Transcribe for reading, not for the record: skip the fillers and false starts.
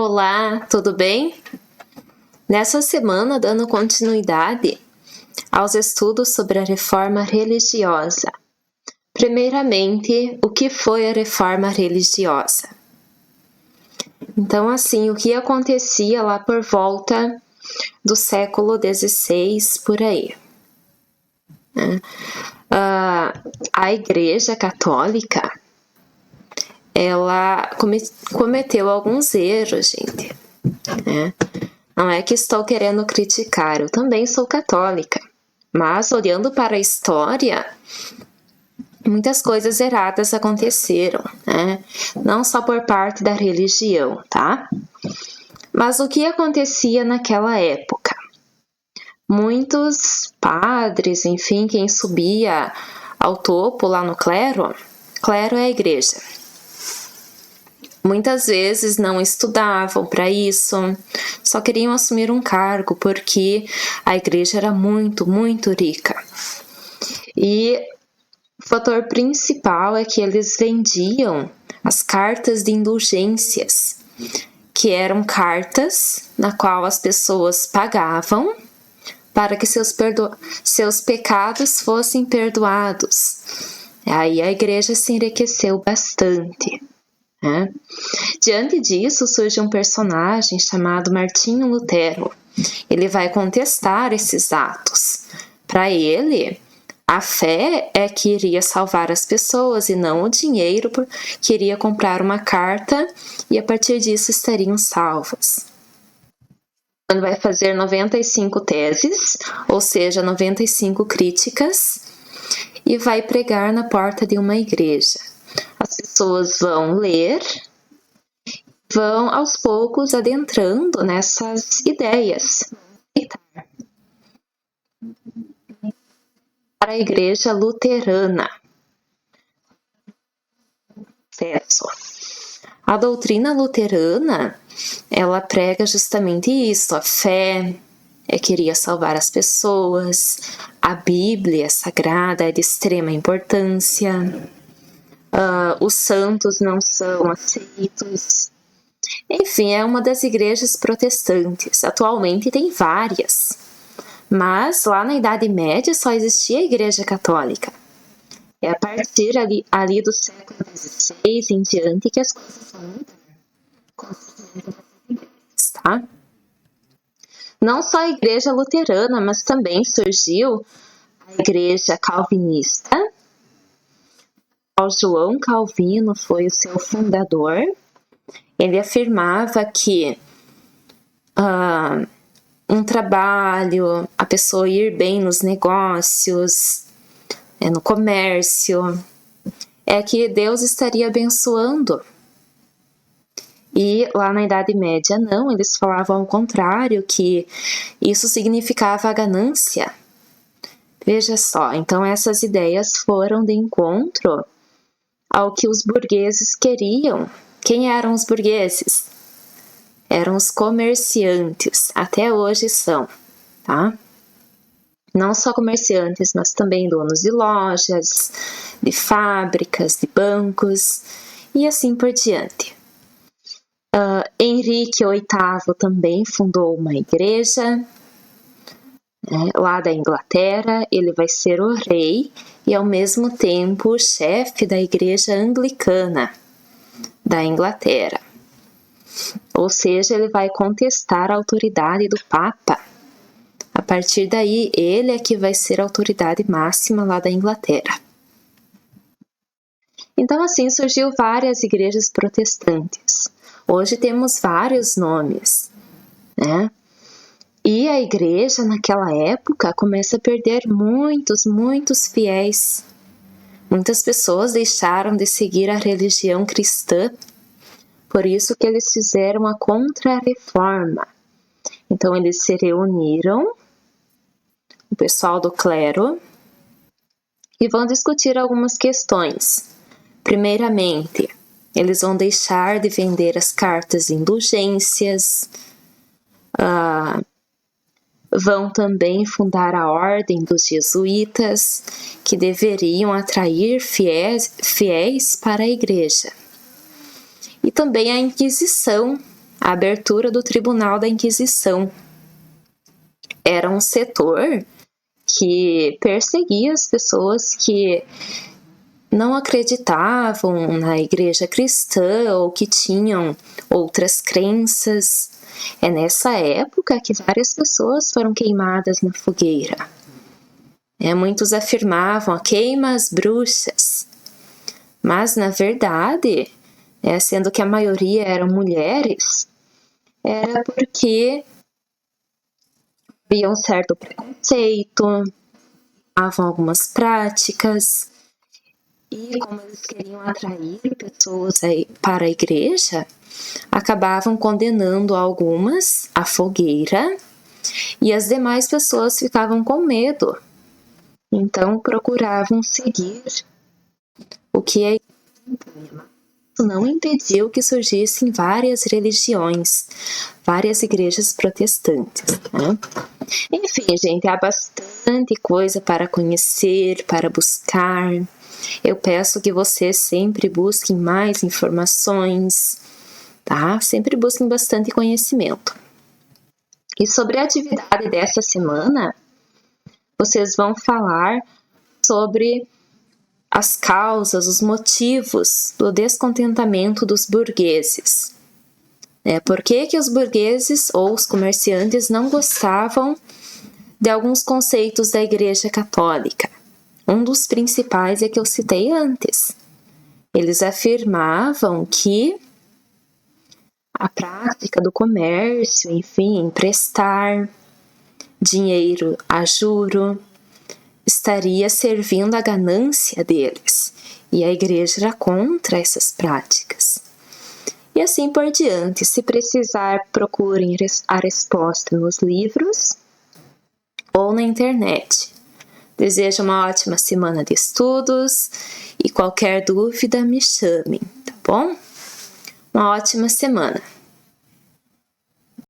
Olá, tudo bem? Nessa semana, dando continuidade aos estudos sobre a reforma religiosa. Primeiramente, o que foi a reforma religiosa? Então, assim, o que acontecia lá por volta do século XVI, por aí? A Igreja Católica, ela cometeu alguns erros, gente, né? Não é que estou querendo criticar, eu também sou católica, mas olhando para a história, muitas coisas erradas aconteceram, né? Não só por parte da religião, tá? Mas o que acontecia naquela época? Muitos padres, enfim, quem subia ao topo lá no clero é a igreja. Muitas vezes não estudavam para isso, só queriam assumir um cargo porque a igreja era muito, muito rica. E o fator principal é que eles vendiam as cartas de indulgências, que eram cartas na qual as pessoas pagavam para que seus pecados fossem perdoados. Aí a igreja se enriqueceu bastante. Diante disso, surge um personagem chamado Martinho Lutero. Ele vai contestar esses atos. Para ele, a fé é que iria salvar as pessoas e não o dinheiro que iria comprar uma carta e a partir disso estariam salvas. Ele vai fazer 95 teses, ou seja, 95 críticas, e vai pregar na porta de uma igreja. As pessoas vão ler, vão aos poucos adentrando nessas ideias. Para a igreja luterana. A doutrina luterana, ela prega justamente isso, a fé é que iria salvar as pessoas, a Bíblia sagrada é de extrema importância, os santos não são aceitos. Enfim, é uma das igrejas protestantes. Atualmente tem várias, mas lá na Idade Média só existia a Igreja Católica. É a partir ali do século XVI em diante que as coisas vão mudar. Tá? Não só a Igreja Luterana, mas também surgiu a Igreja Calvinista. João Calvino foi o seu fundador. Ele afirmava que um trabalho, a pessoa ir bem nos negócios, no comércio, é que Deus estaria abençoando. E lá na Idade Média não, eles falavam ao contrário, que isso significava a ganância. Veja só, então essas ideias foram de encontro ao que os burgueses queriam. Quem eram os burgueses? Eram os comerciantes, até hoje são, tá? Não só comerciantes, mas também donos de lojas, de fábricas, de bancos e assim por diante. Henrique VIII também fundou uma igreja lá da Inglaterra. Ele vai ser o rei e ao mesmo tempo o chefe da igreja anglicana da Inglaterra. Ou seja, ele vai contestar a autoridade do Papa. A partir daí, ele é que vai ser a autoridade máxima lá da Inglaterra. Então, assim, surgiu várias igrejas protestantes. Hoje temos vários nomes, né? E a igreja, naquela época, começa a perder muitos fiéis. Muitas pessoas deixaram de seguir a religião cristã. Por isso que eles fizeram a Contra-Reforma. Então, eles se reuniram, o pessoal do clero, e vão discutir algumas questões. Primeiramente, eles vão deixar de vender as cartas de indulgências, vão também fundar a ordem dos jesuítas, que deveriam atrair fiéis para a igreja. E também a Inquisição, a abertura do Tribunal da Inquisição. Era um setor que perseguia as pessoas que não acreditavam na igreja cristã ou que tinham outras crenças. É nessa época que várias pessoas foram queimadas na fogueira. Muitos afirmavam: queima as bruxas. Mas, na verdade, sendo que a maioria eram mulheres, era porque havia um certo preconceito, haviam algumas práticas, e como eles queriam atrair pessoas para a igreja, acabavam condenando algumas à fogueira e as demais pessoas ficavam com medo. Então procuravam seguir o que a igreja impunha. Isso não impediu que surgissem várias religiões, várias igrejas protestantes, né? Enfim, gente, há bastante coisa para conhecer, para buscar. Eu peço que vocês sempre busquem mais informações, tá? Sempre busquem bastante conhecimento. E sobre a atividade dessa semana, vocês vão falar sobre as causas, os motivos do descontentamento dos burgueses. Por que os burgueses ou os comerciantes não gostavam de alguns conceitos da Igreja Católica? Um dos principais é que eu citei antes. Eles afirmavam que a prática do comércio, enfim, emprestar dinheiro a juro, estaria servindo à ganância deles, e a igreja era contra essas práticas. E assim por diante. Se precisar, procurem a resposta nos livros ou na internet. Desejo uma ótima semana de estudos e qualquer dúvida me chamem, tá bom? Uma ótima semana!